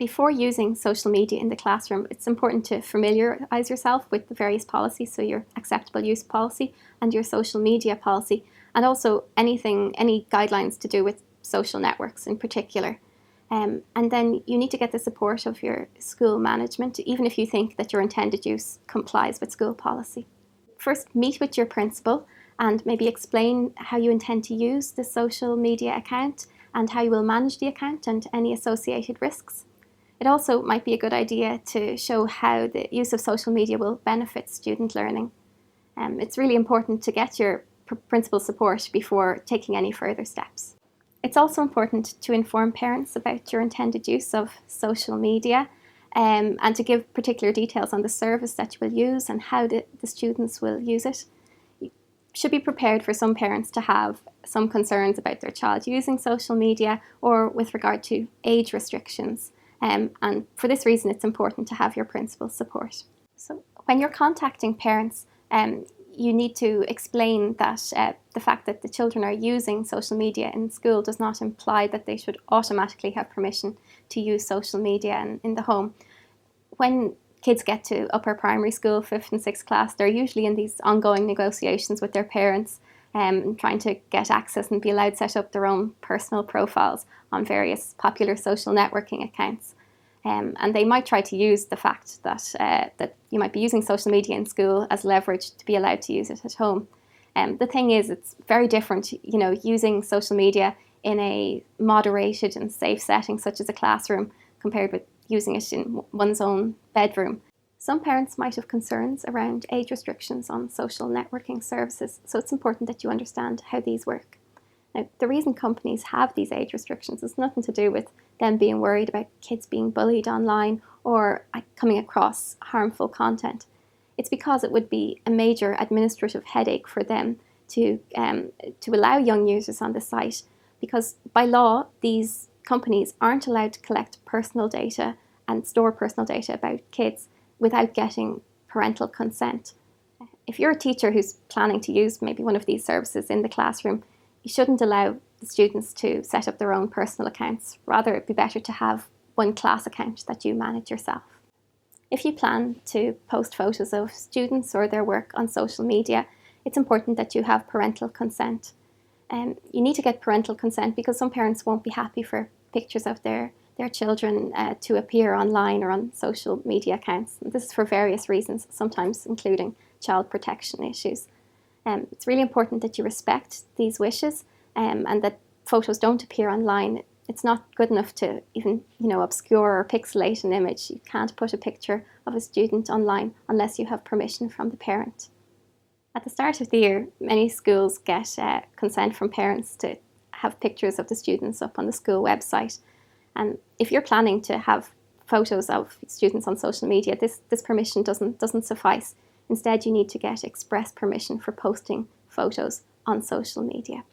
Before using social media in the classroom, it's important to familiarise yourself with the various policies, so your acceptable use policy and your social media policy, and also any guidelines to do with social networks in particular. And then you need to get the support of your school management, even if you think that your intended use complies with school policy. First, meet with your principal and maybe explain how you intend to use the social media account and how you will manage the account and any associated risks. It also might be a good idea to show how the use of social media will benefit student learning. It's really important to get your principal's support before taking any further steps. It's also important to inform parents about your intended use of social media and to give particular details on the service that you will use and how the students will use it. You should be prepared for some parents to have some concerns about their child using social media or with regard to age restrictions. And for this reason, it's important to have your principal's support. So when you're contacting parents, you need to explain that the fact that the children are using social media in school does not imply that they should automatically have permission to use social media in the home. When kids get to upper primary school, 5th and 6th class, they're usually in these ongoing negotiations with their parents, trying to get access and be allowed to set up their own personal profiles on various popular social networking accounts. And they might try to use the fact that you might be using social media in school as leverage to be allowed to use it at home. The thing is, it's very different, using social media in a moderated and safe setting such as a classroom compared with using it in one's own bedroom. Some parents might have concerns around age restrictions on social networking services, so it's important that you understand how these work. Now, the reason companies have these age restrictions is nothing to do with them being worried about kids being bullied online or coming across harmful content. It's because it would be a major administrative headache for them to allow young users on the site, because by law, these companies aren't allowed to collect personal data and store personal data about kids without getting parental consent. If you're a teacher who's planning to use maybe one of these services in the classroom, you shouldn't allow the students to set up their own personal accounts. Rather, it'd be better to have one class account that you manage yourself. If you plan to post photos of students or their work on social media, it's important that you have parental consent. You need to get parental consent because some parents won't be happy for pictures of their children to appear online or on social media accounts. And this is for various reasons, sometimes including child protection issues. It's really important that you respect these wishes and that photos don't appear online. It's not good enough to even, obscure or pixelate an image. You can't put a picture of a student online unless you have permission from the parent. At the start of the year, many schools get consent from parents to have pictures of the students up on the school website. And if you're planning to have photos of students on social media, this permission doesn't suffice. Instead, you need to get express permission for posting photos on social media.